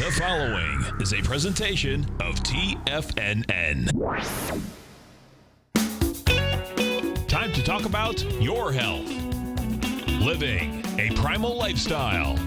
The following is a presentation of TFNN. Time to talk about your health. Living a primal lifestyle.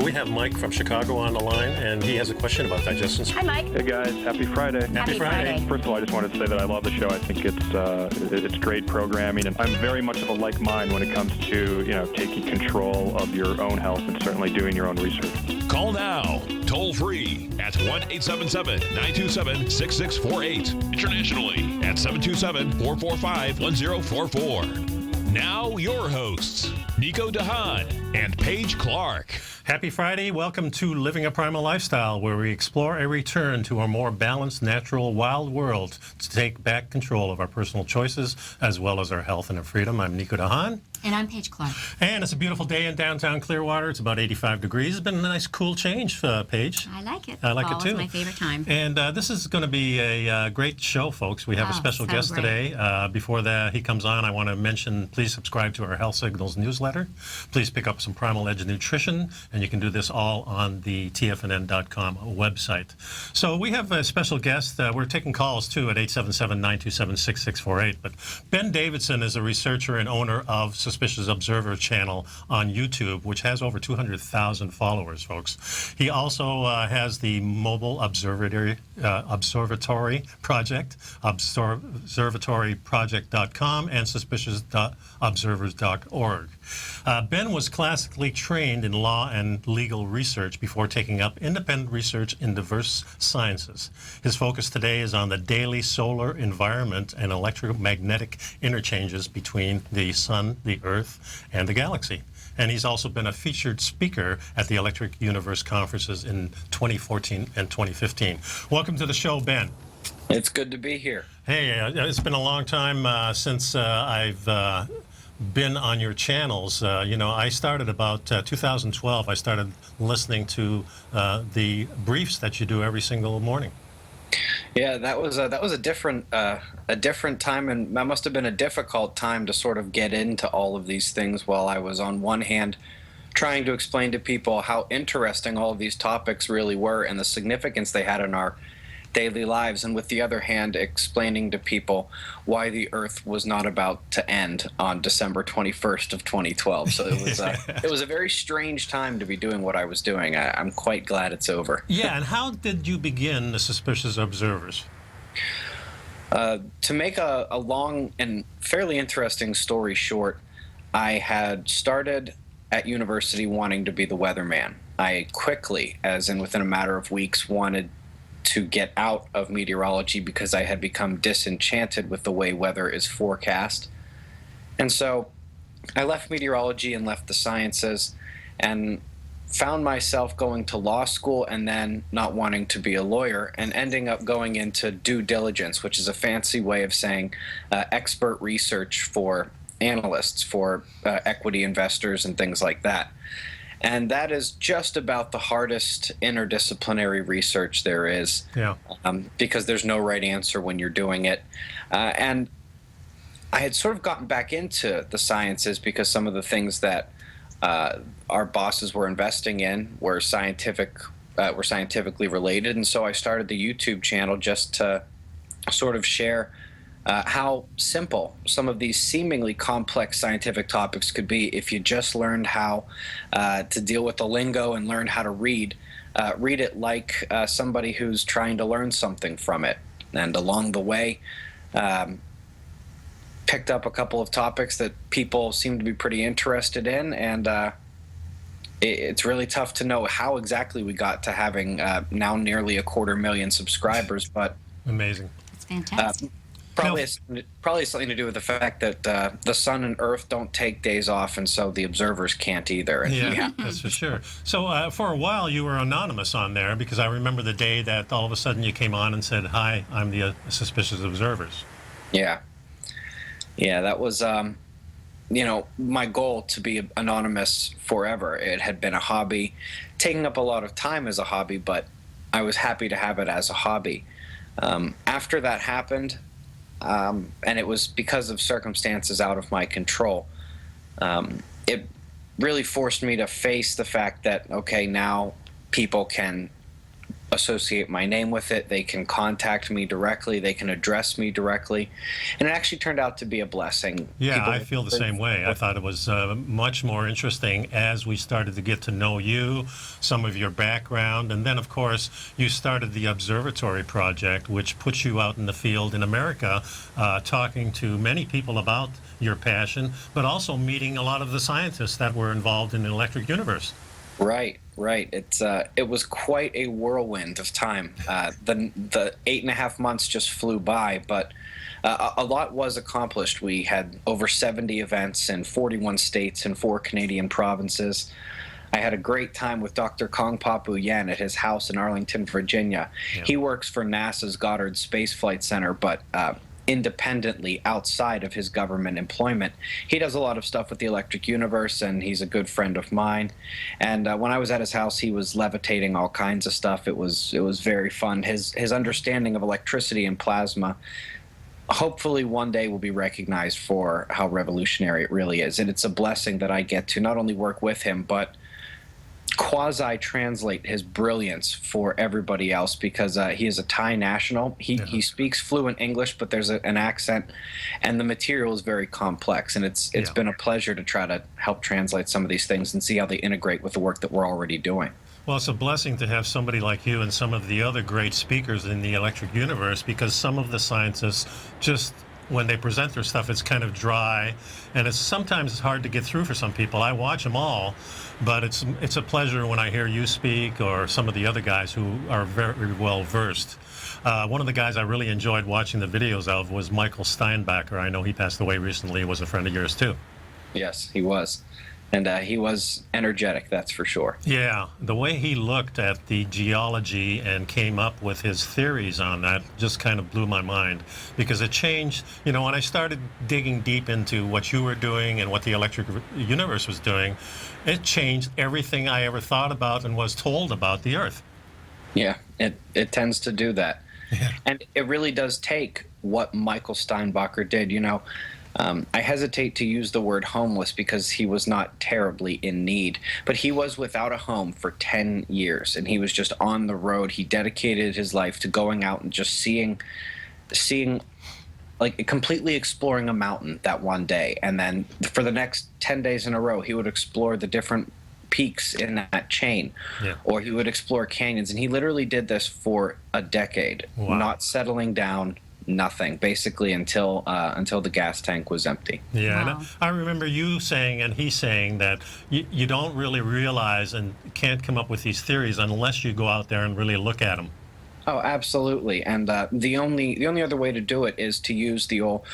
We have Mike from Chicago on the line, and he has a question about digestion. Hi, Mike. Hey, guys. Happy Friday. Happy Friday. First of all, I just wanted to say that I love the show. I think it's great programming, and I'm very much of a like mind when it comes to, taking control of your own health and certainly doing your own research. Call now, toll free at 1-877-927-6648. Internationally at 727-445-1044. Now your hosts, Nico Haan and Paige Clarke. Happy Friday. Welcome to Living a Primal Lifestyle, where we explore a return to a more balanced, natural, wild world to take back control of our personal choices as well as our health and our freedom. I'm Nico Haan. And I'm Paige Clarke. And it's a beautiful day in downtown Clearwater. It's about 85 degrees. It's been a nice, cool change, Paige. I like it. I like it, too. Fall is my favorite time. And this is going to be a great show, folks. We have a special guest great. today. Before he comes on, I want to mention, please subscribe to our Health Signals newsletter. Please pick up some Primal Edge nutrition, and you can do this all on the TFNN.com website. So we have a special guest. We're taking calls, too, at 877-927-6648. But Ben Davidson is a researcher and owner of Suspicious Observer channel on YouTube, which has over 200,000 followers, folks. He also has the mobile Observatory Project, observatoryproject.com, and suspicious.observers.org. Ben was classically trained in law and legal research before taking up independent research in diverse sciences. His focus today is on the daily solar environment and electromagnetic interchanges between the sun, the earth, and the galaxy. And he's also been a featured speaker at the Electric Universe conferences in 2014 and 2015. Welcome to the show, Ben. It's good to be here. Hey, it's been a long time since I've been on your channels. I started about 2012. I started listening to the briefs that you do every single morning. Yeah, that was a different time, and that must have been a difficult time to sort of get into all of these things, while I was on one hand trying to explain to people how interesting all of these topics really were and the significance they had in our daily lives, and with the other hand explaining to people why the Earth was not about to end on December 21st of 2012. So it was a very strange time to be doing what I was doing. I'm quite glad it's over. Yeah, and how did you begin the Suspicious Observers? To make a long and fairly interesting story short, I had started at university wanting to be the weatherman. I quickly, as in within a matter of weeks, wanted to get out of meteorology because I had become disenchanted with the way weather is forecast. And so I left meteorology and left the sciences and found myself going to law school and then not wanting to be a lawyer and ending up going into due diligence, which is a fancy way of saying expert research for analysts, for equity investors and things like that. And that is just about the hardest interdisciplinary research there is, because there's no right answer when you're doing it. And I had sort of gotten back into the sciences because some of the things that our bosses were investing in were scientifically related. And so I started the YouTube channel just to sort of share how simple some of these seemingly complex scientific topics could be if you just learned how to deal with the lingo and learn how to read it like somebody who's trying to learn something from it. And along the way, picked up a couple of topics that people seem to be pretty interested in, and it's really tough to know how exactly we got to having now nearly 250,000 subscribers, but amazing. It's fantastic. Probably something to do with the fact that the sun and earth don't take days off, and so the observers can't either. Yeah, that's for sure. So for a while you were anonymous on there, because I remember the day that all of a sudden you came on and said, "Hi, I'm the Suspicious Observers." Yeah, that was my goal, to be anonymous forever. It had been a hobby, taking up a lot of time as a hobby, but I was happy to have it as a hobby. After that happened, and it was because of circumstances out of my control, it really forced me to face the fact that, okay, now people can associate my name with it. They can contact me directly. They can address me directly. And it actually turned out to be a blessing. Yeah, I feel the same way. I thought it was much more interesting as we started to get to know you, some of your background, and then, of course, you started the Observatory Project, which puts you out in the field in America, talking to many people about your passion, but also meeting a lot of the scientists that were involved in the electric universe. Right. It was quite a whirlwind of time. The 8.5 months just flew by, but a lot was accomplished. We had over 70 events in 41 states and 4 Canadian provinces. I had a great time with Dr. Kong Papu Yen at his house in Arlington, Virginia. Yeah. He works for NASA's Goddard Space Flight Center, but independently outside of his government employment. He does a lot of stuff with the electric universe, and he's a good friend of mine. And when I was at his house, he was levitating all kinds of stuff. It was very fun. His understanding of electricity and plasma hopefully one day will be recognized for how revolutionary it really is. And it's a blessing that I get to not only work with him, but quasi-translate his brilliance for everybody else, because he is a Thai national. He speaks fluent English, but there's an accent, and the material is very complex. And it's been a pleasure to try to help translate some of these things and see how they integrate with the work that we're already doing. Well, it's a blessing to have somebody like you and some of the other great speakers in the electric universe, because some of the scientists just, when they present their stuff, it's kind of dry, and it's sometimes hard to get through for some people. I watch them all, but it's a pleasure when I hear you speak or some of the other guys who are very well versed. One of the guys I really enjoyed watching the videos of was Michael Steinbacher. I know he passed away recently. He was a friend of yours too. Yes, he was. And he was energetic, that's for sure. Yeah, the way he looked at the geology and came up with his theories on that just kind of blew my mind, because it changed, when I started digging deep into what you were doing and what the electric universe was doing, it changed everything I ever thought about and was told about the Earth. Yeah, it tends to do that. Yeah. And it really does take what Michael Steinbacher did, I hesitate to use the word homeless because he was not terribly in need, but he was without a home for 10 years, and he was just on the road. He dedicated his life to going out and just seeing, like completely exploring a mountain that one day, and then for the next 10 days in a row, he would explore the different peaks in that chain, or he would explore canyons, and he literally did this for a decade, not settling down. Nothing, basically, until the gas tank was empty. Yeah, Wow. and I remember you saying and he saying that you don't really realize and can't come up with these theories unless you go out there and really look at them. Oh, absolutely. And the only other way to do it is to use the old,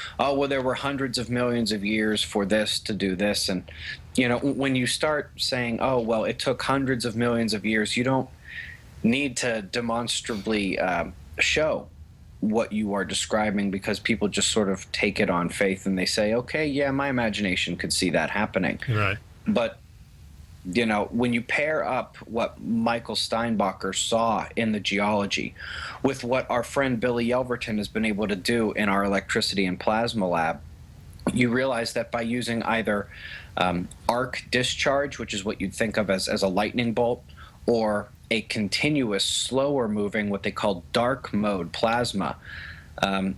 there were hundreds of millions of years for this to do this. And, when you start saying, it took hundreds of millions of years, you don't need to demonstrably show what you are describing, because people just sort of take it on faith and they say, okay, yeah, my imagination could see that happening. Right. But when you pair up what Michael Steinbacher saw in the geology with what our friend Billy Yelverton has been able to do in our electricity and plasma lab, you realize that by using either arc discharge, which is what you'd think of as a lightning bolt, or a continuous, slower moving, what they call dark mode plasma,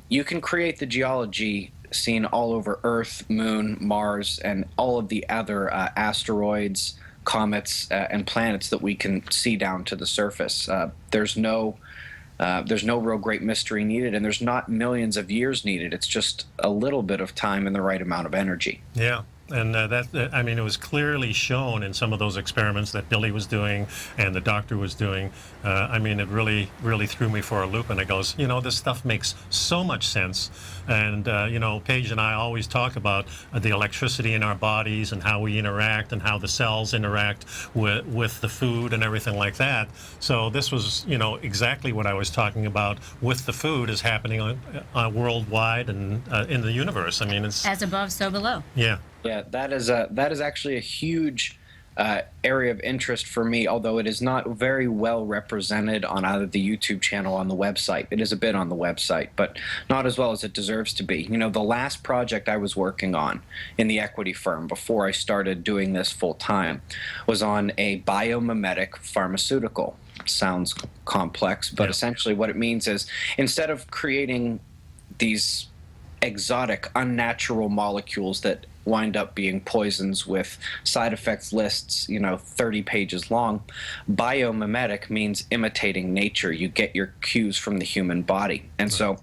you can create the geology seen all over Earth, Moon, Mars, and all of the other asteroids, comets, and planets that we can see down to the surface. There's no real great mystery needed, and there's not millions of years needed. It's just a little bit of time and the right amount of energy. Yeah. And it was clearly shown in some of those experiments that Billy was doing and the doctor was doing. It really, really threw me for a loop. And it goes, this stuff makes so much sense. And, Paige and I always talk about the electricity in our bodies and how we interact and how the cells interact with the food and everything like that. So this was, exactly what I was talking about with the food is happening worldwide and in the universe. It's As above, so below. Yeah. Yeah, that is actually a huge area of interest for me, although it is not very well represented on either the YouTube channel or on the website. It is a bit on the website, but not as well as it deserves to be. The last project I was working on in the equity firm before I started doing this full time was on a biomimetic pharmaceutical. sounds complex, but essentially what it means is instead of creating these exotic, unnatural molecules that wind up being poisons with side effects lists, 30 pages long, biomimetic means imitating nature. You get your cues from the human body. And so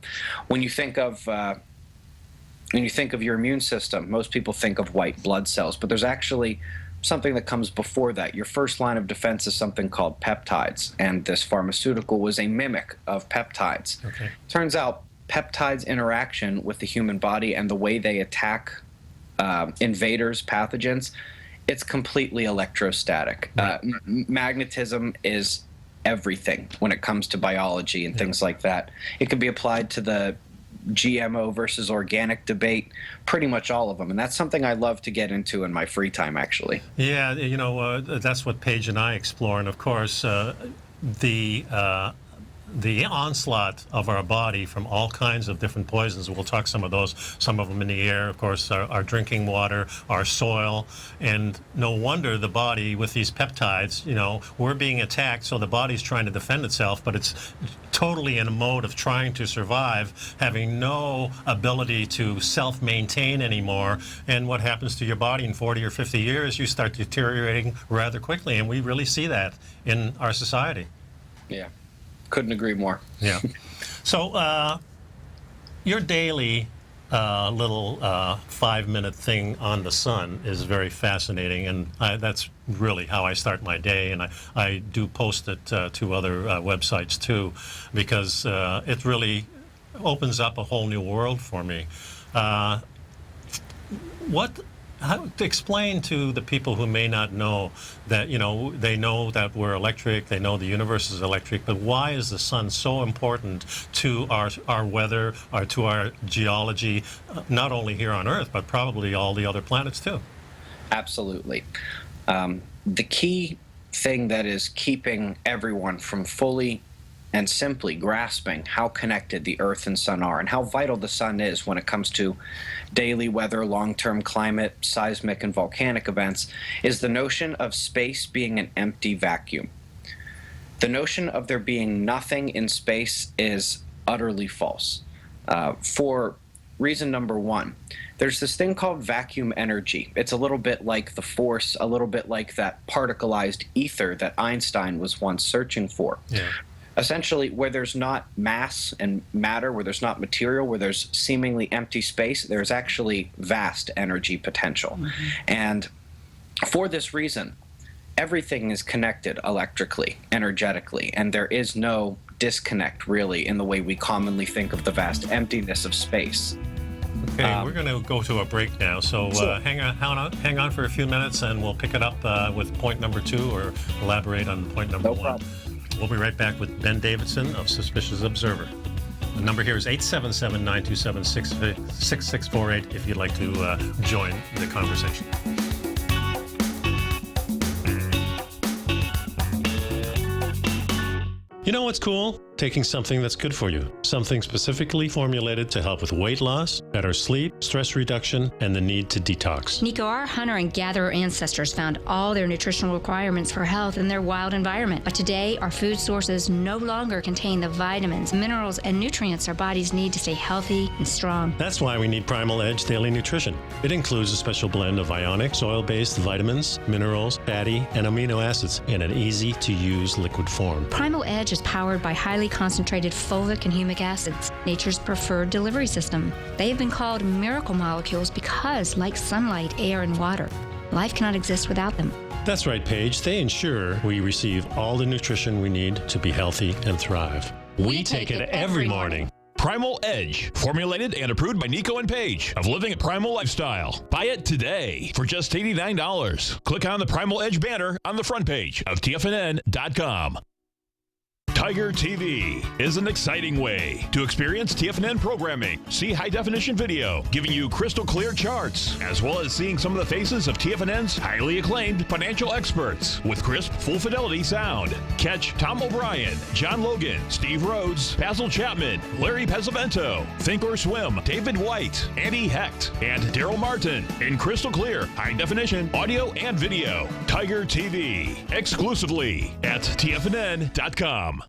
when you think of your immune system, most people think of white blood cells, but there's actually something that comes before that. Your first line of defense is something called peptides, and this pharmaceutical was a mimic of peptides. Okay. Turns out peptides' interaction with the human body and the way they attack invaders, pathogens, it's completely electrostatic. Magnetism is everything when it comes to biology and things like that. It can be applied to the GMO versus organic debate, pretty much all of them. And that's something I love to get into in my free time, actually. Yeah, that's what Paige and I explore. And of course, the onslaught of our body from all kinds of different poisons. We'll talk some of those, some of them in the air, of course, our drinking water, our soil. And no wonder the body with these peptides, we're being attacked, so the body's trying to defend itself, but it's totally in a mode of trying to survive, having no ability to self-maintain anymore. And what happens to your body in 40 or 50 years, you start deteriorating rather quickly. And we really see that in our society. Yeah. Couldn't agree more. Yeah. So your daily little 5-minute thing on the sun is very fascinating, and that's really how I start my day, and I do post it to other websites too, because it really opens up a whole new world for me. How to explain to the people who may not know that, they know that we're electric, they know the universe is electric, but why is the sun so important to our weather, or to our geology, not only here on Earth, but probably all the other planets too? Absolutely. The key thing that is keeping everyone from fully and simply grasping how connected the Earth and Sun are and how vital the Sun is when it comes to daily weather, long-term climate, seismic and volcanic events is the notion of space being an empty vacuum. The notion of there being nothing in space is utterly false. For reason number one, there's this thing called vacuum energy. It's a little bit like the force, a little bit like that particleized ether that Einstein was once searching for. Yeah. Essentially, where there's not mass and matter, where there's not material, where there's seemingly empty space, there's actually vast energy potential. And for this reason, everything is connected electrically, energetically, and there is no disconnect, really, in the way we commonly think of the vast emptiness of space. Okay, we're going to go to a break now, so Sure. hang on for a few minutes, and we'll pick it up with point number 2, or elaborate on point number 1. problem. We'll be right back with Ben Davidson of Suspicious Observer. The number here is 877-927-6648 if you'd like to join the conversation. You know what's cool? Taking something that's good for you. Something specifically formulated to help with weight loss, better sleep, stress reduction, and the need to detox. Nico, our hunter and gatherer ancestors found all their nutritional requirements for health in their wild environment. But today, our food sources no longer contain the vitamins, minerals, and nutrients our bodies need to stay healthy and strong. That's why we need Primal Edge Daily Nutrition. It includes a special blend of ionic, soil-based vitamins, minerals, fatty, and amino acids in an easy-to-use liquid form. Primal Edge is powered by highly concentrated fulvic and humic acids, nature's preferred delivery system. They have been called miracle molecules because, like sunlight, air, and water, life cannot exist without them. That's right, Paige. They ensure we receive all the nutrition we need to be healthy and thrive. We take it every morning. Primal Edge, formulated and approved by Nico and Paige of Living a Primal Lifestyle. Buy it today for just $89. Click on the Primal Edge banner on the front page of TFNN.com. Tiger TV is an exciting way to experience TFNN programming. See high-definition video, giving you crystal clear charts, as well as seeing some of the faces of TFNN's highly acclaimed financial experts with crisp, full-fidelity sound. Catch Tom O'Brien, John Logan, Steve Rhoads, Basil Chapman, Larry Pesavento, Think or Swim, David White, Andy Hecht, and Daryl Martin in crystal clear, high-definition audio and video. Tiger TV, exclusively at TFNN.com.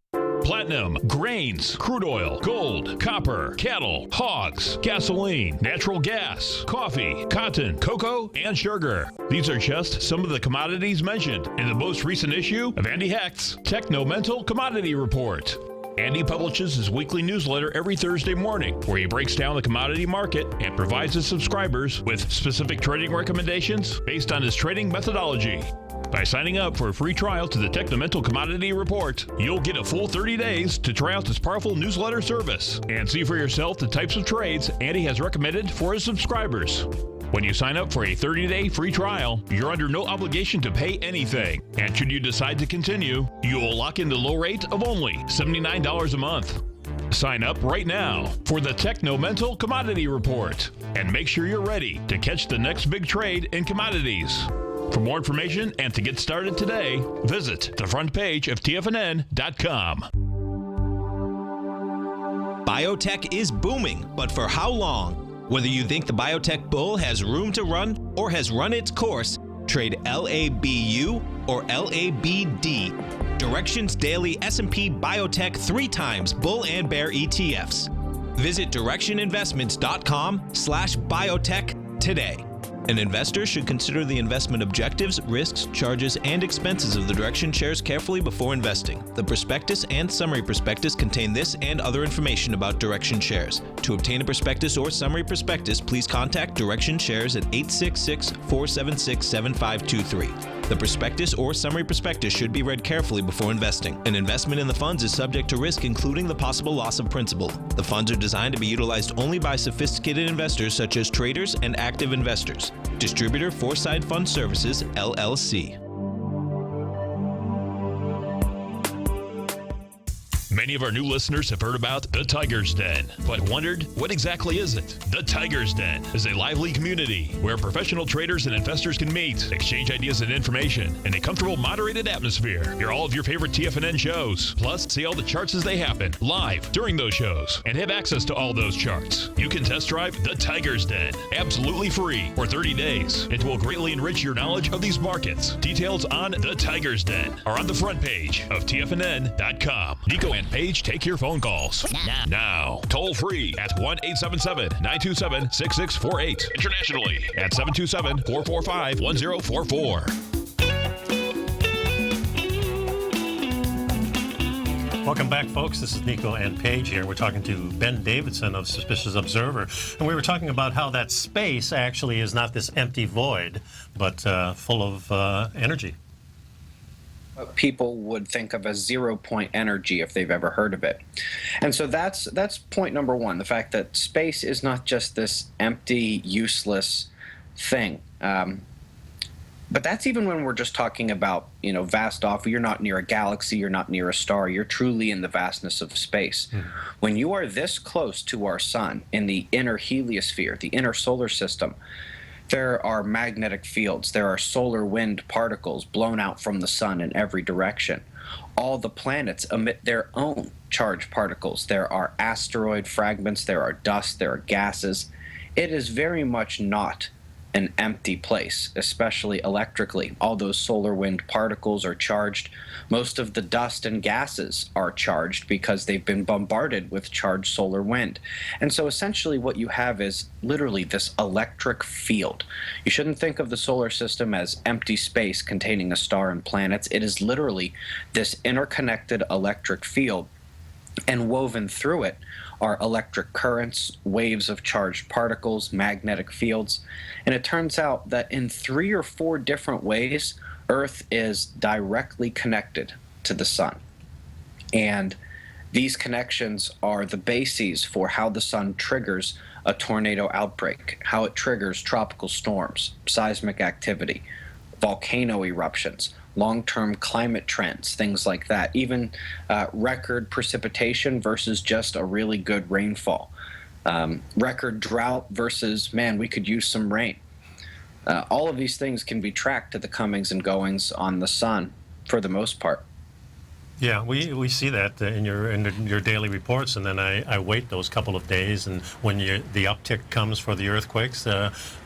Platinum, grains, crude oil, gold, copper, cattle, hogs, gasoline, natural gas, coffee, cotton, cocoa, and sugar. These are just some of the commodities mentioned in the most recent issue of Andy Hecht's Techno-Mental Commodity Report. Andy publishes his weekly newsletter every Thursday morning, where he breaks down the commodity market and provides his subscribers with specific trading recommendations based on his trading methodology. By signing up for a free trial to the Techno-Mental Commodity Report, you'll get a full 30 days to try out this powerful newsletter service and see for yourself the types of trades Andy has recommended for his subscribers. When you sign up for a 30-day free trial, you're under no obligation to pay anything. And should you decide to continue, you will lock in the low rate of only $79 a month. Sign up right now for the Techno-Mental Commodity Report and make sure you're ready to catch the next big trade in commodities. For more information and to get started today, visit the front page of TFNN.com. Biotech is booming, but for how long? Whether you think the biotech bull has room to run or has run its course, trade LABU or LABD. Directions Daily S&P Biotech 3 times bull and bear ETFs. Visit directioninvestments.com/biotech today. An investor should consider the investment objectives, risks, charges, and expenses of the Direction shares carefully before investing. The prospectus and summary prospectus contain this and other information about Direction shares. To obtain a prospectus or summary prospectus, please contact Direction shares at 866-476-7523. The prospectus or summary prospectus should be read carefully before investing. An investment in the funds is subject to risk, including the possible loss of principal. The funds are designed to be utilized only by sophisticated investors such as traders and active investors. Distributor Foreside Fund Services, LLC. Many of our new listeners have heard about the Tiger's Den, but wondered, what exactly is it? The Tiger's Den is a lively community where professional traders and investors can meet, exchange ideas and information in a comfortable, moderated atmosphere. Hear all of your favorite TFNN shows, plus see all the charts as they happen live during those shows, and have access to all those charts. You can test drive the Tiger's Den absolutely free for 30 days. It will greatly enrich your knowledge of these markets. Details on the Tiger's Den are on the front page of TFNN.com. Nico and Paige take your phone calls now. Toll free at 1-877-927-6648. Internationally at 727-445-1044. Welcome back, folks. This is Nico and Paige here. We're talking to Ben Davidson of Suspicious Observer, and we were talking about how that space actually is not this empty void, but full of energy. People would think of as 0-point energy if they've ever heard of it. And so that's point number one, the fact that space is not just this empty, useless thing. But that's even when we're just talking about, vast off. You're not near a galaxy, you're not near a star, you're truly in the vastness of space. When you are this close to our sun, in the inner heliosphere, the inner solar system, there are magnetic fields, there are solar wind particles blown out from the sun in every direction. All the planets emit their own charged particles. There are asteroid fragments, there are dust, there are gases. It is very much not an empty place, especially electrically. All those solar wind particles are charged. Most of the dust and gases are charged because they've been bombarded with charged solar wind. And so essentially what you have is literally this electric field. You shouldn't think of the solar system as empty space containing a star and planets. It is literally this interconnected electric field, and woven through it are electric currents, waves of charged particles, magnetic fields. And it turns out that in 3 or 4 different ways, Earth is directly connected to the sun. And these connections are the bases for how the sun triggers a tornado outbreak, how it triggers tropical storms, seismic activity, volcano eruptions, long-term climate trends, things like that, even record precipitation versus just a really good rainfall, record drought versus, man, we could use some rain. All of these things can be tracked to the comings and goings on the sun for the most part. Yeah, we see that in your daily reports, and then I wait those couple of days, and when the uptick comes for the earthquakes,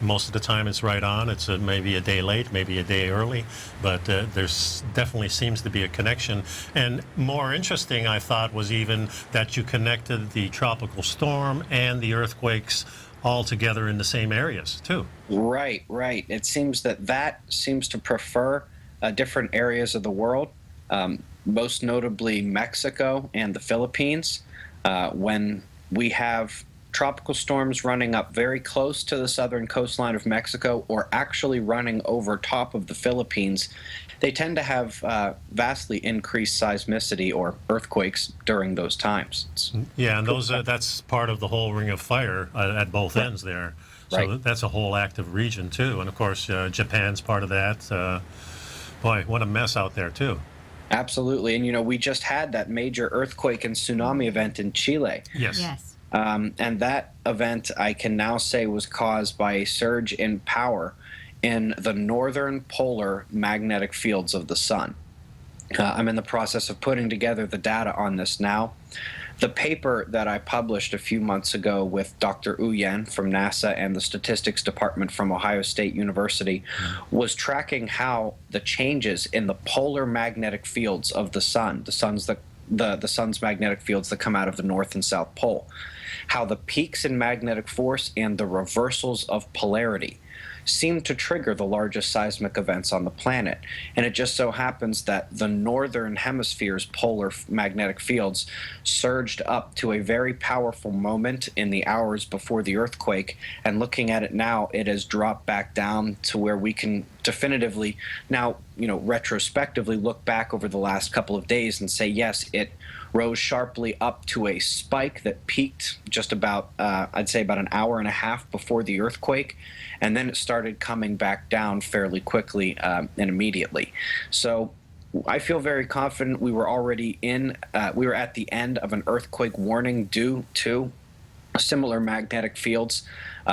most of the time it's right on. It's maybe a day late, maybe a day early, but there's definitely seems to be a connection. And more interesting, I thought, was even that you connected the tropical storm and the earthquakes all together in the same areas too. Right. It seems that seems to prefer different areas of the world. Most notably Mexico and the Philippines, when we have tropical storms running up very close to the southern coastline of Mexico or actually running over top of the Philippines, they tend to have vastly increased seismicity or earthquakes during those times. Yeah, and that's part of the whole ring of fire at both ends there. So that's a whole active region too. And of course, Japan's part of that. Boy, what a mess out there too. Absolutely. And, we just had that major earthquake and tsunami event in Chile. Yes. And that event, I can now say, was caused by a surge in power in the northern polar magnetic fields of the sun. I'm in the process of putting together the data on this now. The paper that I published a few months ago with Dr. Uyen from NASA and the Statistics Department from Ohio State University was tracking how the changes in the polar magnetic fields of the sun, the sun's magnetic fields that come out of the North and South Pole, how the peaks in magnetic force and the reversals of polarity seem to trigger the largest seismic events on the planet. And it just so happens that the northern hemisphere's polar magnetic fields surged up to a very powerful moment in the hours before the earthquake. And looking at it now, it has dropped back down to where we can definitively now, retrospectively look back over the last couple of days and say, yes, it rose sharply up to a spike that peaked just about, I'd say about an hour and a half before the earthquake. And then it started coming back down fairly quickly and immediately. So I feel very confident we were already we were at the end of an earthquake warning due to similar magnetic fields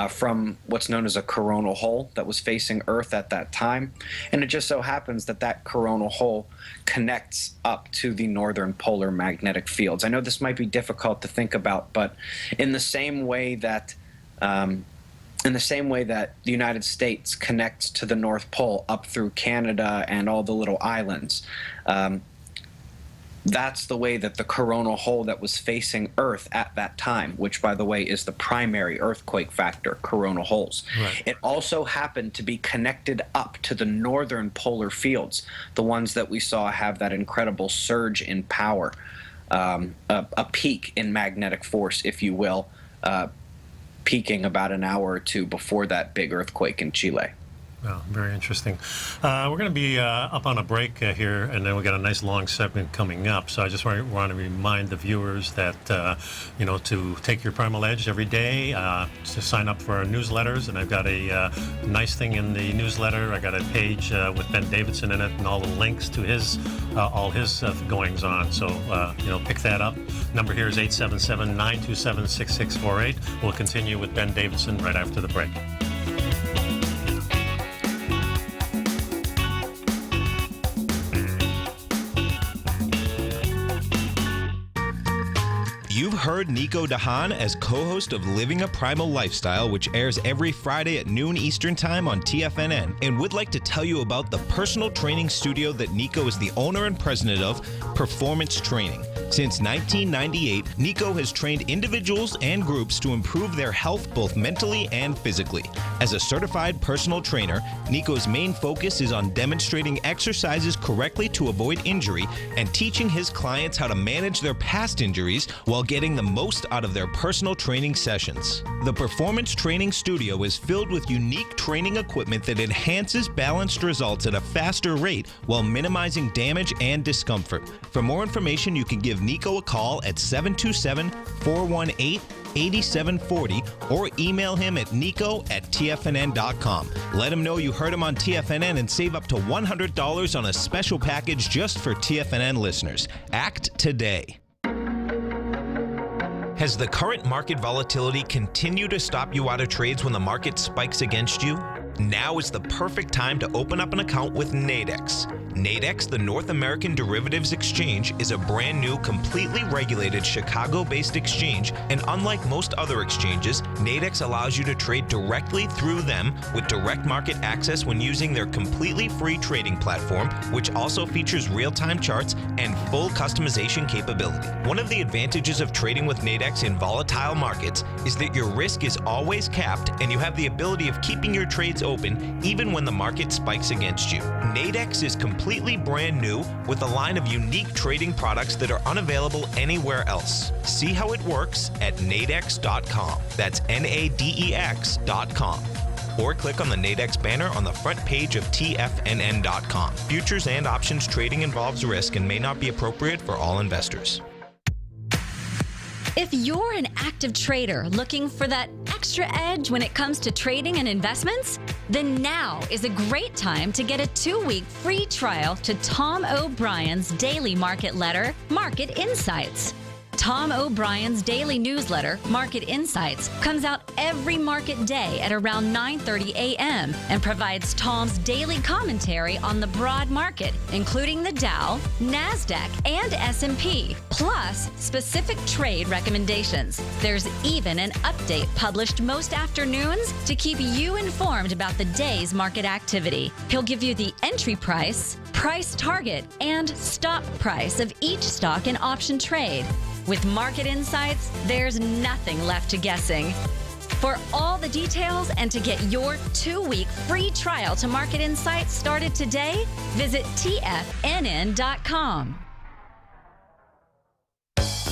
from what's known as a coronal hole that was facing Earth at that time. And it just so happens that coronal hole connects up to the northern polar magnetic fields. I know this might be difficult to think about, but in the same way that the United States connects to the North Pole up through Canada and all the little islands, that's the way that the coronal hole that was facing Earth at that time, which, by the way, is the primary earthquake factor, coronal holes. Right. It also happened to be connected up to the northern polar fields, the ones that we saw have that incredible surge in power, a peak in magnetic force, if you will, peaking about an hour or two before that big earthquake in Chile. Well, very interesting. We're going to be up on a break here, and then we got a nice long segment coming up. So I just want to remind the viewers that, to take your Primal Edge every day, to sign up for our newsletters. And I've got a nice thing in the newsletter. I got a page with Ben Davidson in it and all the links to all his goings on. So, pick that up. Number here is 877-927-6648. We'll continue with Ben Davidson right after the break. You've heard Nico de Haan as co-host of Living a Primal Lifestyle, which airs every Friday at noon Eastern Time on TFNN, and would like to tell you about the personal training studio that Nico is the owner and president of, Performance Training. Since 1998, Nico has trained individuals and groups to improve their health both mentally and physically. As a certified personal trainer, Nico's main focus is on demonstrating exercises correctly to avoid injury and teaching his clients how to manage their past injuries while getting the most out of their personal training sessions. The Performance Training Studio is filled with unique training equipment that enhances balanced results at a faster rate while minimizing damage and discomfort. For more information, you can give give Nico a call at 727-418-8740 or email him at nico@tfnn.com. Let him know you heard him on TFNN and save up to $100 on a special package just for TFNN listeners. Act today. Has the current market volatility continued to stop you out of trades when the market spikes against you? Now is the perfect time to open up an account with Nadex. Nadex, the North American Derivatives Exchange, is a brand new, completely regulated Chicago-based exchange, and unlike most other exchanges, Nadex allows you to trade directly through them with direct market access when using their completely free trading platform, which also features real-time charts and full customization capability. One of the advantages of trading with Nadex in volatile markets is that your risk is always capped and you have the ability of keeping your trades open even when the market spikes against you. Nadex is completely brand new with a line of unique trading products that are unavailable anywhere else. See how it works at nadex.com. That's NADEX.com. Or click on the Nadex banner on the front page of TFNN.com. Futures and options trading involves risk and may not be appropriate for all investors. If you're an active trader looking for that extra edge when it comes to trading and investments, then now is a great time to get a 2-week free trial to Tom O'Brien's daily market letter, Market Insights. Tom O'Brien's daily newsletter, Market Insights, comes out every market day at around 9:30 a.m. and provides Tom's daily commentary on the broad market, including the Dow, NASDAQ, and S&P, plus specific trade recommendations. There's even an update published most afternoons to keep you informed about the day's market activity. He'll give you the entry price, price target, and stop price of each stock and option trade. With Market Insights, there's nothing left to guessing. For all the details and to get your 2-week free trial to Market Insights started today, visit TFNN.com.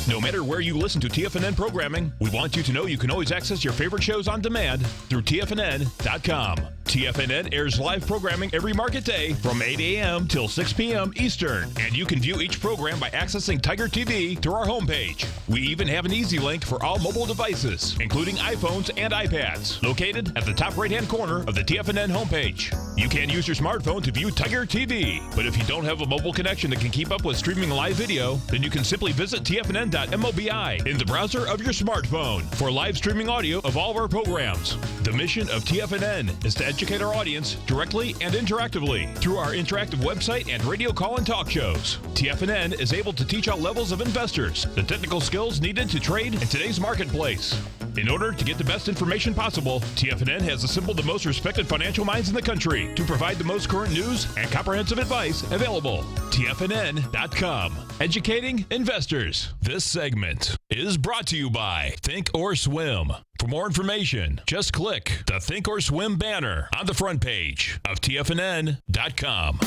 No matter where you listen to TFNN programming, we want you to know you can always access your favorite shows on demand through TFNN.com. TFNN airs live programming every market day from 8 a.m. till 6 p.m. Eastern, and you can view each program by accessing Tiger TV through our homepage. We even have an easy link for all mobile devices, including iPhones and iPads, located at the top right-hand corner of the TFNN homepage. You can use your smartphone to view Tiger TV, but if you don't have a mobile connection that can keep up with streaming live video, then you can simply visit TFNN.mobi in the browser of your smartphone for live streaming audio of all of our programs. The mission of TFNN is to educate our audience directly and interactively through our interactive website and radio call and talk shows. TFNN is able to teach all levels of investors the technical skills needed to trade in today's marketplace. In order to get the best information possible, TFNN has assembled the most respected financial minds in the country to provide the most current news and comprehensive advice available. TFNN.com, educating investors. This segment is brought to you by Think or Swim. For more information, just click the Think or Swim banner on the front page of TFNN.com.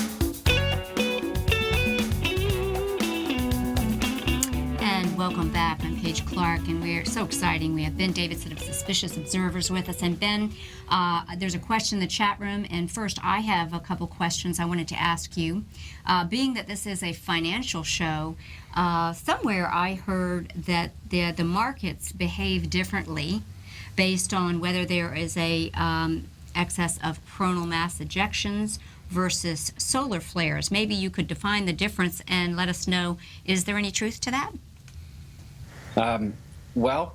And welcome back. I'm Paige Clarke, and we're so exciting. We have Ben Davidson of Suspicious Observers with us. And Ben, there's a question in the chat room. And first, I have a couple questions I wanted to ask you. Being that this is a financial show, somewhere I heard that the markets behave differently based on whether there is a excess of coronal mass ejections versus solar flares. Maybe you could define the difference and let us know, is there any truth to that? Well,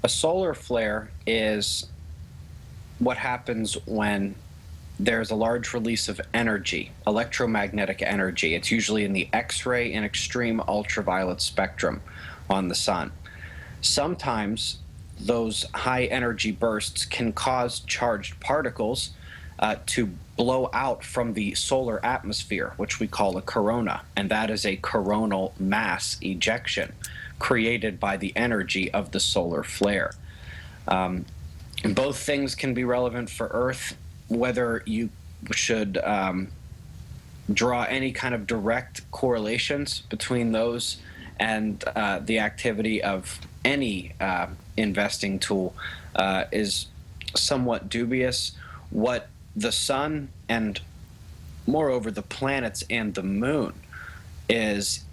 a solar flare is what happens when there's a large release of energy, electromagnetic energy. It's usually in the X-ray and extreme ultraviolet spectrum on the sun. Sometimes those high energy bursts can cause charged particles to blow out from the solar atmosphere, which we call a corona, and that is a coronal mass ejection created by the energy of the solar flare. Both things can be relevant for Earth. Whether you should draw any kind of direct correlations between those and the activity of any investing tool is somewhat dubious. What the sun and moreover the planets and the moon is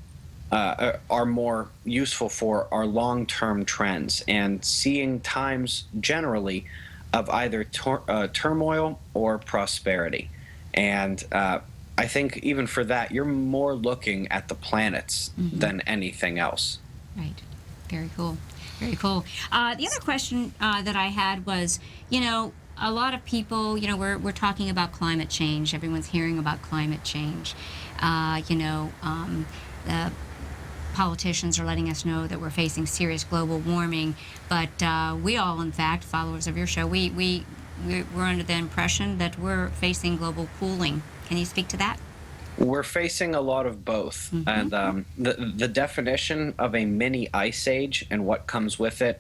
are more useful for are long-term trends and seeing times generally of either turmoil or prosperity. And I think even for that, you're more looking at the planets than anything else. Right. Very cool. Very cool. The other question that I had was, a lot of people, we're talking about climate change. Everyone's hearing about climate change. The politicians are letting us know that we're facing serious global warming. But we all, in fact, followers of your show, we're under the impression that we're facing global cooling. Can you speak to that? We're facing a lot of both. And the definition of a mini ice age and what comes with it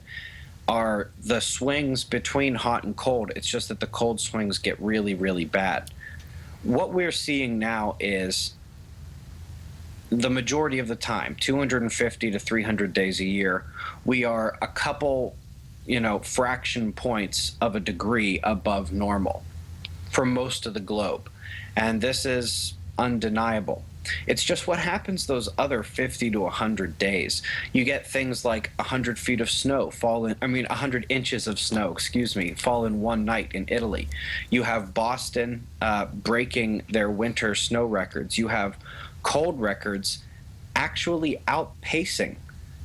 are the swings between hot and cold. It's just that the cold swings get really, really bad. What we're seeing now is the majority of the time, 250 to 300 days a year, we are a couple, fraction points of a degree above normal for most of the globe. And this is undeniable. It's just what happens those other 50 to 100 days. You get things like 100 feet of snow 100 inches of snow, fall in one night in Italy. You have Boston breaking their winter snow records. You have cold records actually outpacing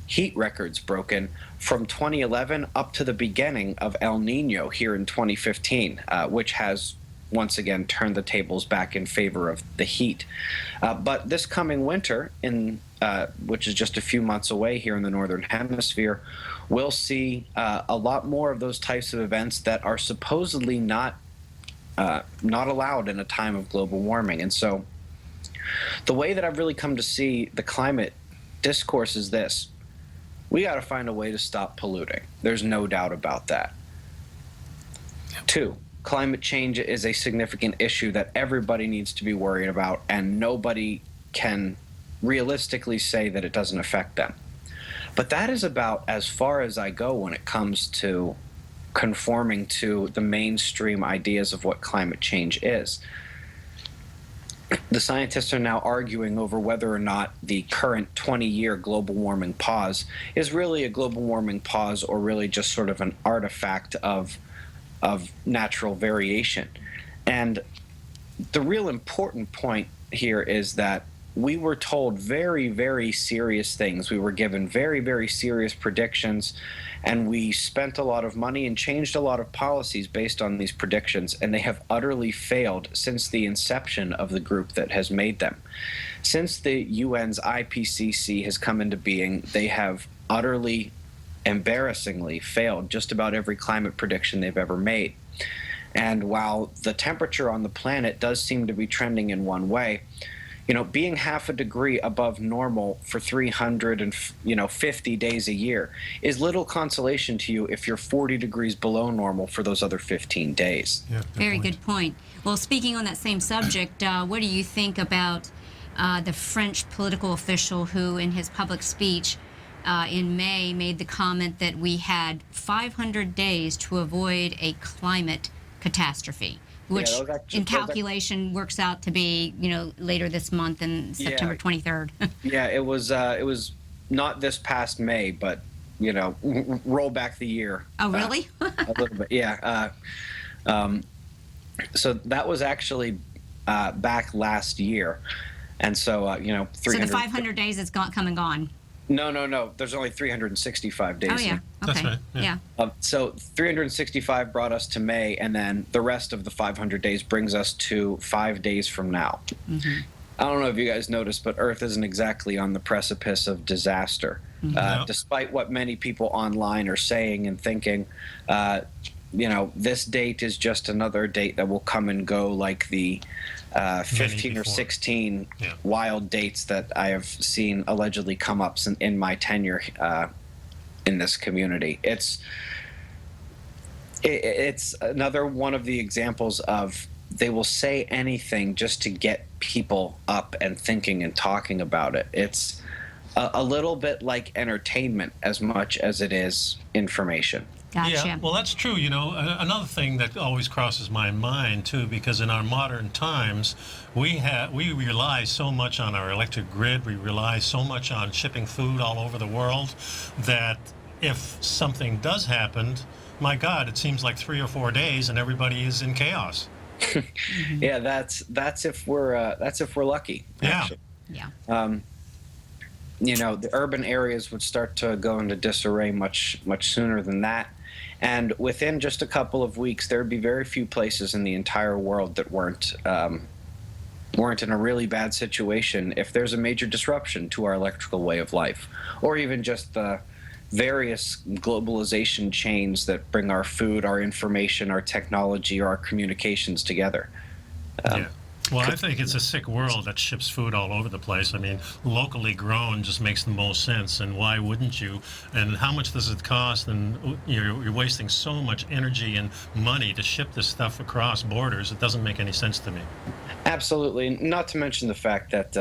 heat records broken from 2011 up to the beginning of El Nino here in 2015, which has once again turned the tables back in favor of the heat. But this coming winter, which is just a few months away here in the Northern Hemisphere, we'll see a lot more of those types of events that are supposedly not allowed in a time of global warming. And so the way that I've really come to see the climate discourse is this: we got to find a way to stop polluting. There's no doubt about that. 2, climate change is a significant issue that everybody needs to be worried about, and nobody can realistically say that it doesn't affect them. But that is about as far as I go when it comes to conforming to the mainstream ideas of what climate change is. The scientists are now arguing over whether or not the current 20-year global warming pause is really a global warming pause or really just sort of an artifact of natural variation. And the real important point here is that we were told very, very serious things. We were given very, very serious predictions, and we spent a lot of money and changed a lot of policies based on these predictions, and they have utterly failed since the inception of the group that has made them. Since the UN's IPCC has come into being, they have utterly, embarrassingly failed just about every climate prediction they've ever made. And while the temperature on the planet does seem to be trending in one way, being half a degree above normal for 350 days a year is little consolation to you if you're 40 degrees below normal for those other 15 days. Yeah, Very good point. Well, speaking on that same subject, what do you think about the French political official who, in his public speech in May, made the comment that we had 500 days to avoid a climate catastrophe, which in calculation works out to be, later this month in September 23rd. Yeah, it was not this past May, but, roll back the year. Oh, really? A little bit, yeah. So that was actually back last year. And so, 300... So the 500 days is come and gone. No. There's only 365 days. Oh, yeah. Okay. That's right. Yeah. So 365 brought us to May, and then the rest of the 500 days brings us to 5 days from now. Mm-hmm. I don't know if you guys noticed, but Earth isn't exactly on the precipice of disaster. Mm-hmm. Despite what many people online are saying and thinking, this date is just another date that will come and go like the 15 or 16 wild dates that I have seen allegedly come up in my tenure in this community. It's another one of the examples of they will say anything just to get people up and thinking and talking about it. It's a little bit like entertainment as much as it is information. Gotcha. Yeah, well, that's true. Another thing that always crosses my mind too, because in our modern times, we rely so much on our electric grid. We rely so much on shipping food all over the world that if something does happen, my God, it seems like 3 or 4 days, and everybody is in chaos. Yeah, that's if we're lucky. Actually. Yeah. The urban areas would start to go into disarray much sooner than that. And within just a couple of weeks, there would be very few places in the entire world that weren't in a really bad situation if there's a major disruption to our electrical way of life, or even just the various globalization chains that bring our food, our information, our technology, or our communications together. Yeah. Well, I think it's a sick world that ships food all over the place. I mean, locally grown just makes the most sense, and why wouldn't you? And how much does it cost? And you're wasting so much energy and money to ship this stuff across borders. It doesn't make any sense to me. Absolutely. Not to mention the fact that,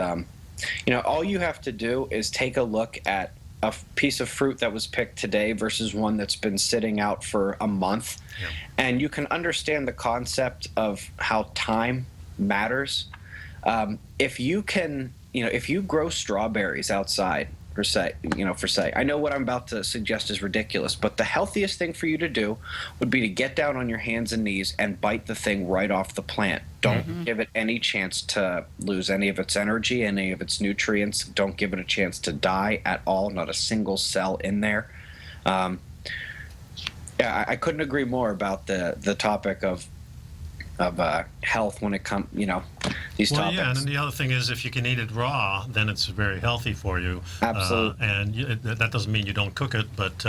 all you have to do is take a look at a piece of fruit that was picked today versus one that's been sitting out for a month. Yeah. And you can understand the concept of how time matters. If you grow strawberries outside, for say, I know what I'm about to suggest is ridiculous, but the healthiest thing for you to do would be to get down on your hands and knees and bite the thing right off the plant. Don't give it any chance to lose any of its energy, any of its nutrients. Don't give it a chance to die at all, not a single cell in there. I couldn't agree more about the topic of health when it comes, these topics. Yeah, and then the other thing is if you can eat it raw, then it's very healthy for you. Absolutely. That doesn't mean you don't cook it, but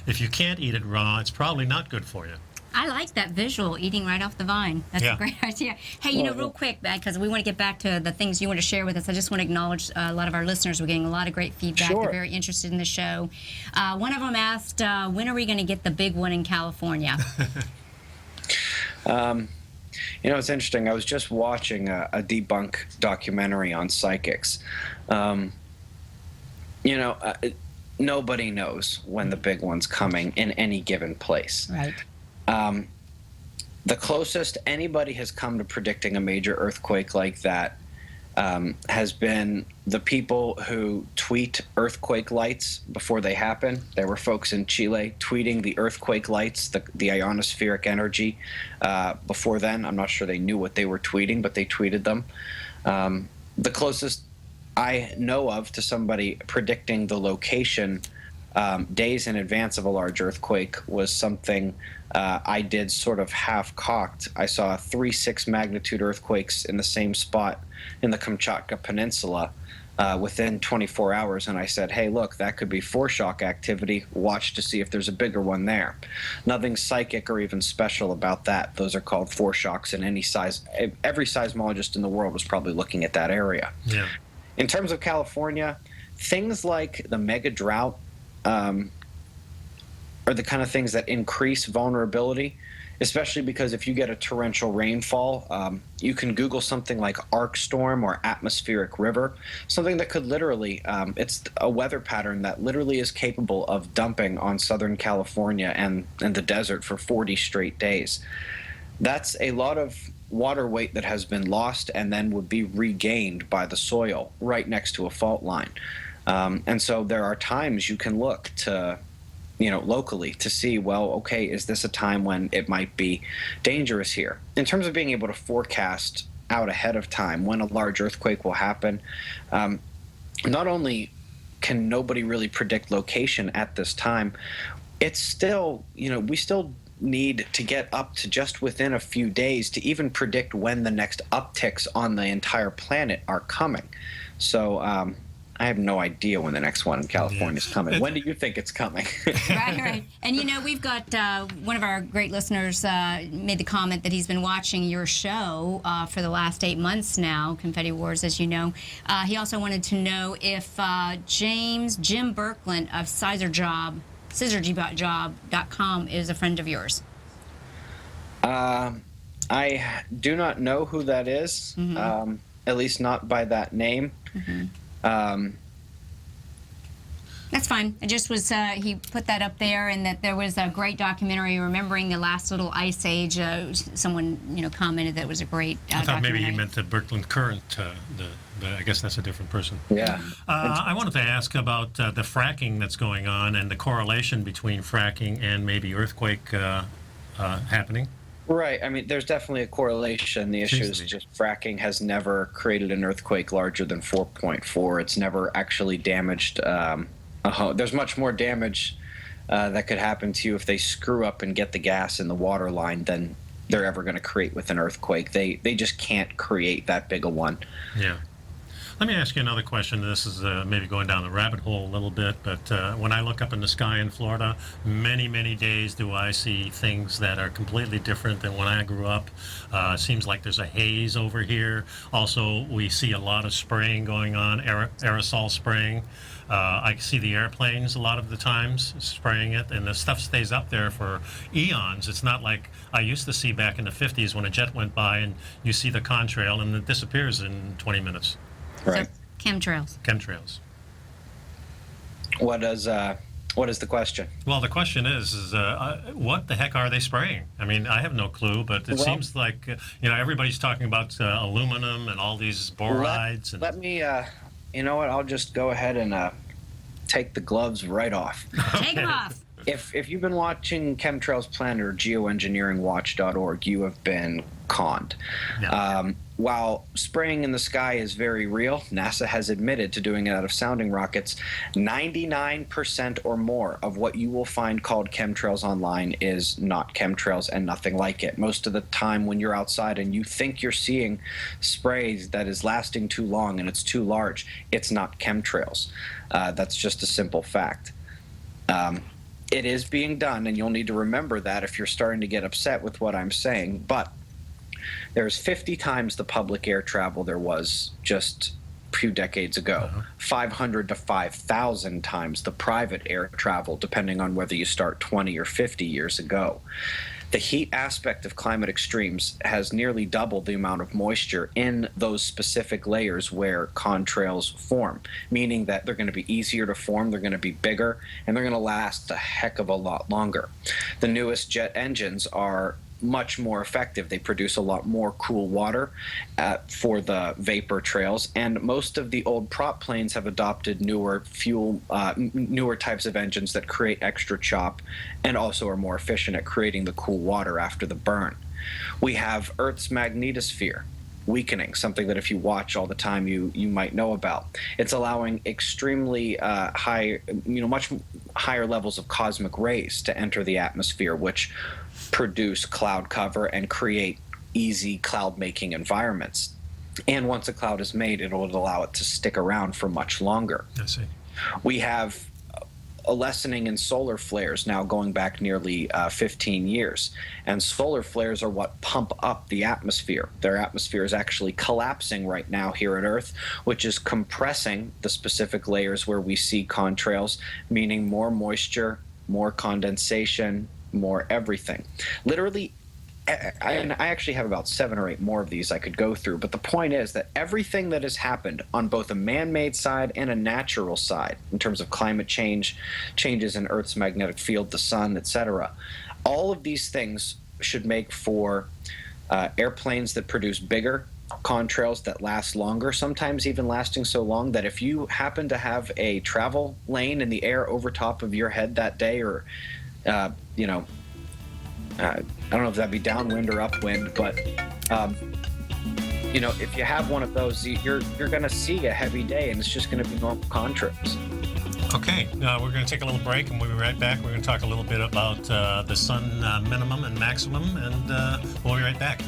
if you can't eat it raw, it's probably not good for you. I like that visual, eating right off the vine. That's a great idea. Hey, real quick, because we want to get back to the things you want to share with us, I just want to acknowledge a lot of our listeners. We're getting a lot of great feedback. Sure. They're very interested in the show. One of them asked, when are we going to get the big one in California? It's interesting. I was just watching a debunk documentary on psychics. Nobody knows when the big one's coming in any given place. Right. The closest anybody has come to predicting a major earthquake like that has been the people who tweet earthquake lights before they happen. There were folks in Chile tweeting the earthquake lights, the ionospheric energy. Before then, I'm not sure they knew what they were tweeting, but they tweeted them. The closest I know of to somebody predicting the location days in advance of a large earthquake was something I did sort of half-cocked. I saw 3.6 magnitude earthquakes in the same spot in the Kamchatka Peninsula within 24 hours, and I said, hey, look, that could be foreshock activity. Watch to see if there's a bigger one there. Nothing psychic or even special about that. Those are called foreshocks in any size. Every seismologist in the world was probably looking at that area. Yeah. In terms of California, things like the mega drought are the kind of things that increase vulnerability, especially because if you get a torrential rainfall, you can Google something like arc storm or atmospheric river, something that could literally, it's a weather pattern that literally is capable of dumping on Southern California and the desert for 40 straight days. That's a lot of water weight that has been lost and then would be regained by the soil right next to a fault line. And so there are times you can look to, locally to see, well, okay, is this a time when it might be dangerous here? In terms of being able to forecast out ahead of time when a large earthquake will happen, not only can nobody really predict location at this time, it's still, we still need to get up to just within a few days to even predict when the next upticks on the entire planet are coming. So I have no idea when the next one in California is coming. When do you think it's coming? Right. And we've got one of our great listeners made the comment that he's been watching your show for the last 8 months now, Confetti Wars, as you know. He also wanted to know if Jim Birkland of scissorjob.com is a friend of yours. I do not know who that is, at least not by that name. That's fine. It just was, he put that up there, and that there was a great documentary, Remembering the Last Little Ice Age. Someone, commented that it was a great I thought maybe documentary. he meant the Birkeland Current. I guess that's a different person. Yeah. I wanted to ask about the fracking that's going on and the correlation between fracking and maybe earthquake happening. Right. I mean, there's definitely a correlation. The issue is just fracking has never created an earthquake larger than 4.4. It's never actually damaged a home. There's much more damage that could happen to you if they screw up and get the gas in the water line than they're ever going to create with an earthquake. They just can't create that big a one. Yeah. Let me ask you another question. This is maybe going down the rabbit hole a little bit, but when I look up in the sky in Florida, many, many days do I see things that are completely different than when I grew up. It seems like there's a haze over here. Also, we see a lot of spraying going on, aerosol spraying. I see the airplanes a lot of the times spraying it, and the stuff stays up there for eons. It's not like I used to see back in the 50s when a jet went by and you see the contrail and it disappears in 20 minutes. Right. So, chemtrails. Chemtrails. What is the question? Well, the question is what the heck are they spraying? I mean, I have no clue, but it seems like, everybody's talking about aluminum and all these borides. Let me, you know what, I'll just go ahead and take the gloves right off. Take them off. If you've been watching Chemtrails Planet or geoengineeringwatch.org, you have been conned. Yeah. While spraying in the sky is very real, NASA has admitted to doing it out of sounding rockets. 99% or more of what you will find called chemtrails online is not chemtrails and nothing like it. Most of the time when you're outside and you think you're seeing sprays that is lasting too long and it's too large, it's not chemtrails. That's just a simple fact. It is being done, and you'll need to remember that if you're starting to get upset with what I'm saying, but there's 50 times the public air travel there was just a few decades ago. 500 to 5,000 times the private air travel, depending on whether you start 20 or 50 years ago. The heat aspect of climate extremes has nearly doubled the amount of moisture in those specific layers where contrails form, meaning that they're going to be easier to form, they're going to be bigger, and they're going to last a heck of a lot longer. The newest jet engines are much more effective. They produce a lot more cool water for the vapor trails, and most of the old prop planes have adopted newer types of engines that create extra chop and also are more efficient at creating the cool water after the burn. We have Earth's magnetosphere weakening, something that if you watch all the time you might know about. It's allowing extremely much higher levels of cosmic rays to enter the atmosphere, which produce cloud cover and create easy cloud making environments. And once a cloud is made, it will allow it to stick around for much longer. I see. We have a lessening in solar flares now going back nearly 15 years. And solar flares are what pump up the atmosphere. Their atmosphere is actually collapsing right now here at Earth, which is compressing the specific layers where we see contrails, meaning more moisture, more condensation, more everything. Literally, I actually have about 7 or 8 more of these I could go through, but the point is that everything that has happened on both a man-made side and a natural side, in terms of climate change, changes in Earth's magnetic field, the sun, etc., all of these things should make for airplanes that produce bigger contrails that last longer, sometimes even lasting so long that if you happen to have a travel lane in the air over top of your head that day, or I don't know if that'd be downwind or upwind, but if you have one of those, you're going to see a heavy day, and it's just going to be normal contrails. Okay, we're going to take a little break, and we'll be right back. We're going to talk a little bit about the sun minimum and maximum, and we'll be right back.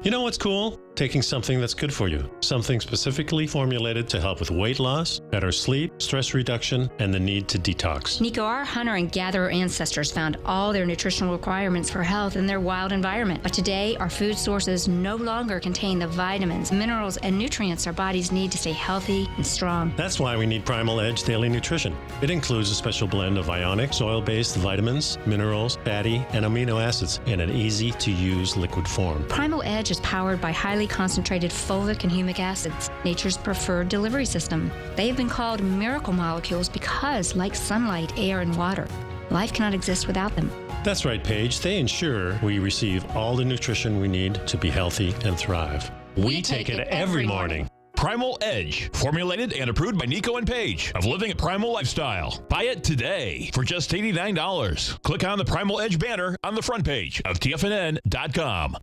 You know what's cool? taking something that's good for you, something specifically formulated to help with weight loss, better sleep, stress reduction, and the need to detox. Nico, our hunter and gatherer ancestors found all their nutritional requirements for health in their wild environment. But today, our food sources no longer contain the vitamins, minerals, and nutrients our bodies need to stay healthy and strong. That's why we need Primal Edge Daily Nutrition. It includes a special blend of ionic, soil-based vitamins, minerals, fatty, and amino acids in an easy-to-use liquid form. Primal Edge is powered by highly concentrated fulvic and humic acids, nature's preferred delivery system. They have been called miracle molecules because, like sunlight, air, and water, life cannot exist without them. That's right, Paige. They ensure we receive all the nutrition we need to be healthy and thrive. We take it every morning. Primal Edge, formulated and approved by Nico and Paige of Living a Primal Lifestyle. Buy it today for just $89. Click on the Primal Edge banner on the front page of TFNN.com.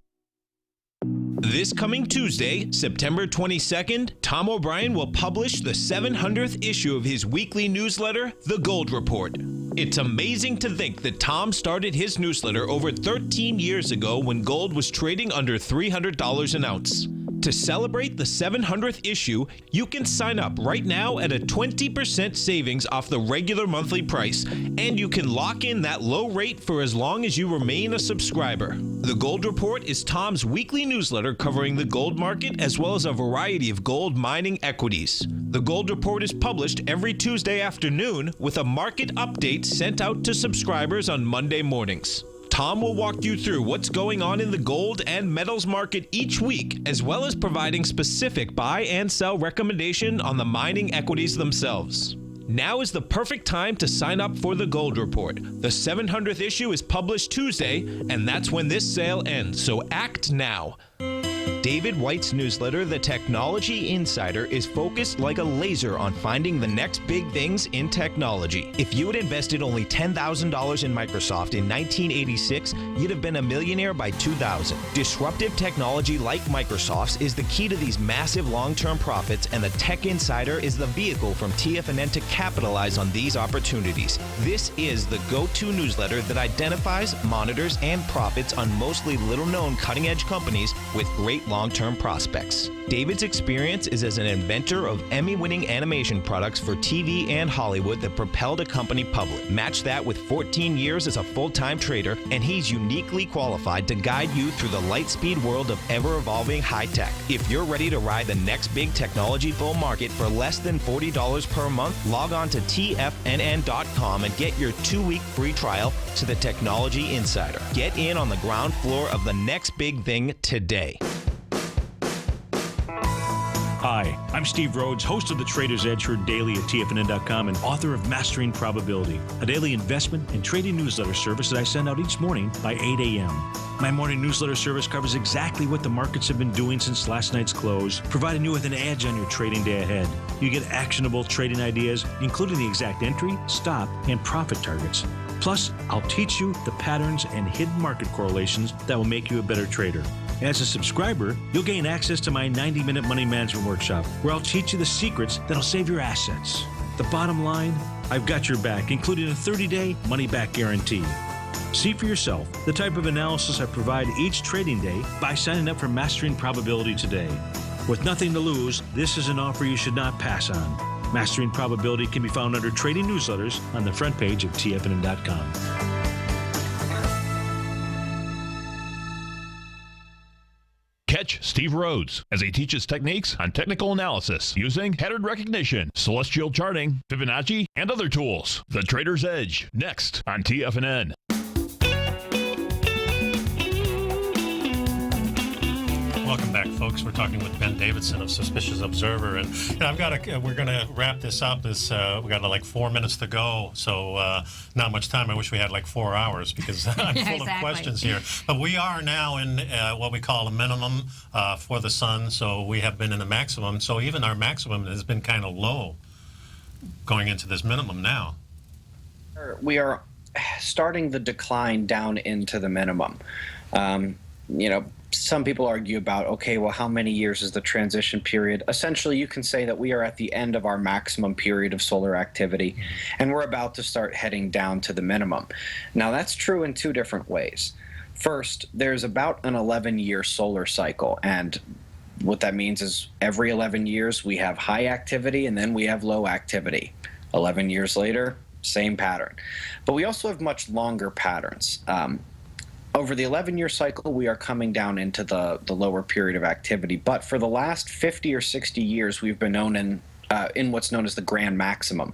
This coming Tuesday, September 22nd, Tom O'Brien will publish the 700th issue of his weekly newsletter, The Gold Report. It's amazing to think that Tom started his newsletter over 13 years ago when gold was trading under $300 an ounce. To celebrate the 700th issue, you can sign up right now at a 20% savings off the regular monthly price, and you can lock in that low rate for as long as you remain a subscriber. The Gold Report is Tom's weekly newsletter covering the gold market as well as a variety of gold mining equities. The Gold Report is published every Tuesday afternoon with a market update sent out to subscribers on Monday mornings. Tom will walk you through what's going on in the gold and metals market each week, as well as providing specific buy and sell recommendation on the mining equities themselves. Now is the perfect time to sign up for the Gold Report. The 700th issue is published Tuesday, and that's when this sale ends, so act now. David White's newsletter, The Technology Insider, is focused like a laser on finding the next big things in technology. If you had invested only $10,000 in Microsoft in 1986, you'd have been a millionaire by 2000. Disruptive technology like Microsoft's is the key to these massive long-term profits, and the Tech Insider is the vehicle from TFNN to capitalize on these opportunities. This is the go-to newsletter that identifies, monitors, and profits on mostly little-known cutting-edge companies with great long-term prospects. David's experience is as an inventor of Emmy-winning animation products for TV and Hollywood that propelled a company public. Match that with 14 years as a full-time trader, and he's uniquely qualified to guide you through the light-speed world of ever-evolving high-tech. If you're ready to ride the next big technology bull market for less than $40 per month, log on to TFNN.com and get your 2-week free trial to the Technology Insider. Get in on the ground floor of the next big thing today. Hi, I'm Steve Rhoads, host of the Trader's Edge, heard daily at TFNN.com and author of Mastering Probability, a daily investment and trading newsletter service that I send out each morning by 8 a.m. My morning newsletter service covers exactly what the markets have been doing since last night's close, providing you with an edge on your trading day ahead. You get actionable trading ideas, including the exact entry, stop, and profit targets. Plus, I'll teach you the patterns and hidden market correlations that will make you a better trader. As a subscriber, you'll gain access to my 90-minute money management workshop, where I'll teach you the secrets that'll save your assets. The bottom line, I've got your back, including a 30-day money-back guarantee. See for yourself the type of analysis I provide each trading day by signing up for Mastering Probability today. With nothing to lose, this is an offer you should not pass on. Mastering Probability can be found under Trading Newsletters on the front page of TFNN.com. Catch Steve Rhoads as he teaches techniques on technical analysis using pattern recognition, celestial charting, Fibonacci, and other tools. The Trader's Edge, next on TFNN. Welcome back, folks. We're talking with Ben Davidson of Suspicious Observer, and I've got we're going to wrap this up. We got like 4 minutes to go, so not much time. I wish we had like 4 hours because I'm full of questions here. But we are now in what we call a minimum for the sun, so we have been in a maximum. So even our maximum has been kind of low going into this minimum now. We are starting the decline down into the minimum. Some people argue about, okay, well, how many years is the transition period? Essentially, you can say that we are at the end of our maximum period of solar activity, and we're about to start heading down to the minimum. Now, that's true in two different ways. First, there's about an 11-year solar cycle, and What that means is every 11 years we have high activity and then we have low activity. 11 years later, same pattern. But we also have much longer patterns. Over the 11-year cycle, we are coming down into the lower period of activity. But for the last 50 or 60 years, we've been known in what's known as the grand maximum,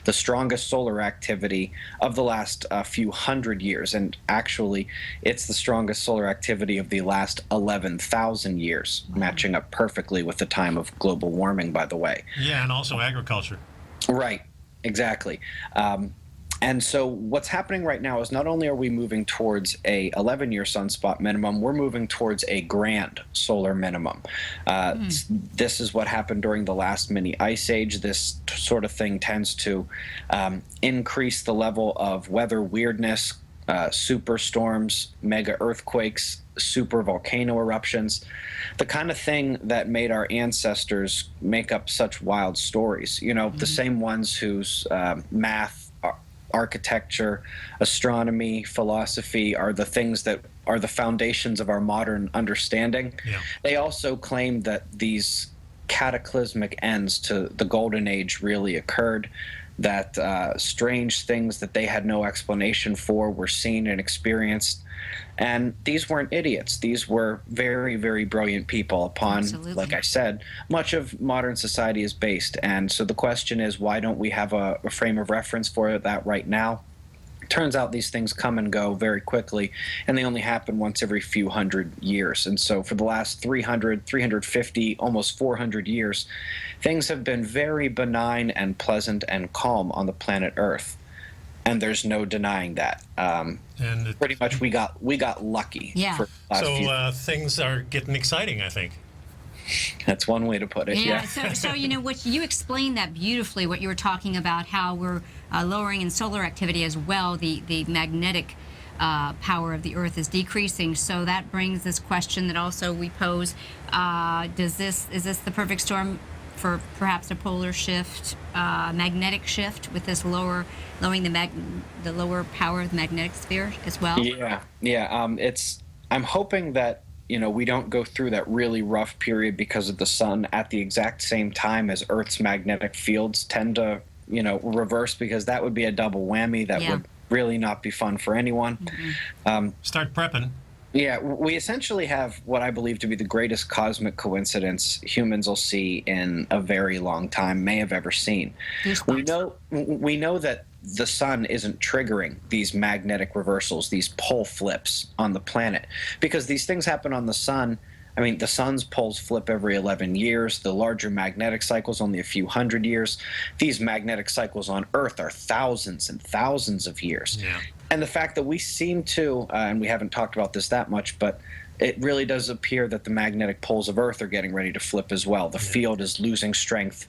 the strongest solar activity of the last few hundred years. And actually, it's the strongest solar activity of the last 11,000 years, matching up perfectly with the time of global warming, by the way. Yeah, and also agriculture. Right, exactly. And so what's happening right now is not only are we moving towards a 11-year sunspot minimum, we're moving towards a grand solar minimum. This is what happened during the last mini ice age. This sort of thing tends to increase the level of weather weirdness, superstorms, mega earthquakes, super volcano eruptions, the kind of thing that made our ancestors make up such wild stories. You know, the same ones whose math, architecture, astronomy, philosophy are the things that are the foundations of our modern understanding. Yeah. They also claim that these cataclysmic ends to the golden age really occurred, that strange things that they had no explanation for were seen and experienced. And these weren't idiots. These were very, very brilliant people upon, like I said, much of modern society is based. And so the question is, why don't we have a frame of reference for that right now? Turns out these things come and go very quickly, and they only happen once every few hundred years. And so for the last 300, 350, almost 400 years, things have been very benign and pleasant and calm on the planet Earth. And there's no denying that. And pretty much we got lucky. Yeah. For the last few. Things are getting exciting, I think. That's one way to put it. Yeah. So you know, what you explained that beautifully. What you were talking about, how we're lowering in solar activity as well. The magnetic power of the Earth is decreasing. So that brings this question that also we pose: is this the perfect storm for perhaps a polar shift, magnetic shift, with this lowering the lower power of the magnetic sphere as well? Yeah. I'm hoping that, you know, we don't go through that really rough period because of the sun at the exact same time as Earth's magnetic fields tend to, you know, reverse, because that would be a double whammy that would really not be fun for anyone. Start prepping. Yeah, we essentially have what I believe to be the greatest cosmic coincidence humans will see in a very long time, may have ever seen. We know that the sun isn't triggering these magnetic reversals, these pole flips on the planet, because these things happen on the sun. I mean, the sun's poles flip every 11 years. The larger magnetic cycle's only a few hundred years. These magnetic cycles on Earth are thousands and thousands of years. Yeah. And the fact that we seem to, and we haven't talked about this that much, but it really does appear that the magnetic poles of Earth are getting ready to flip as well. The field is losing strength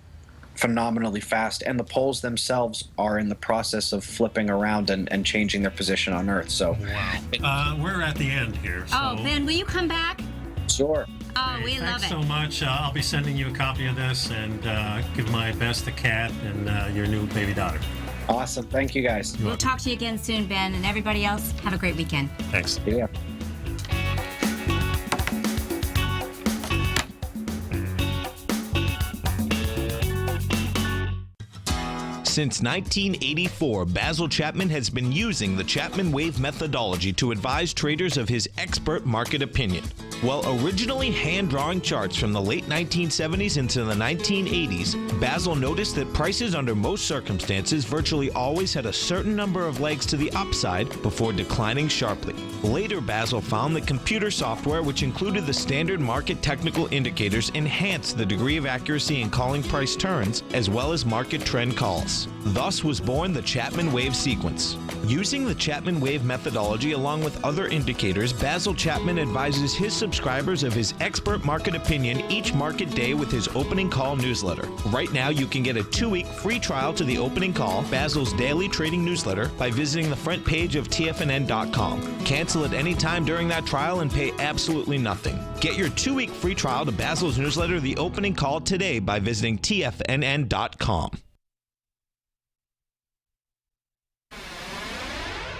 phenomenally fast, and the poles themselves are in the process of flipping around and changing their position on Earth. So, wow. We're at the end here. So. Oh, Ben, will you come back? Sure. Oh, we love it. Thanks so much. I'll be sending you a copy of this, and give my best to Kat and your new baby daughter. Awesome. Thank you, guys. We'll talk to you again soon, Ben, and everybody else, have a great weekend. Thanks. Yeah. Since 1984, Basil Chapman has been using the Chapman Wave methodology to advise traders of his expert market opinion. While originally hand-drawing charts from the late 1970s into the 1980s, Basil noticed that prices under most circumstances virtually always had a certain number of legs to the upside before declining sharply. Later, Basil found that computer software, which included the standard market technical indicators, enhanced the degree of accuracy in calling price turns, as well as market trend calls. Thus was born the Chapman Wave sequence. Using the Chapman Wave methodology along with other indicators, Basil Chapman advises his subscribers of his expert market opinion each market day with his opening call newsletter. Right now, you can get a 2-week free trial to the opening call, Basil's daily trading newsletter, by visiting the front page of TFNN.com. Cancel at any time during that trial and pay absolutely nothing. Get your 2-week free trial to Basil's newsletter, The Opening Call, today by visiting TFNN.com.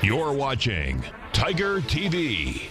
You're watching Tiger TV.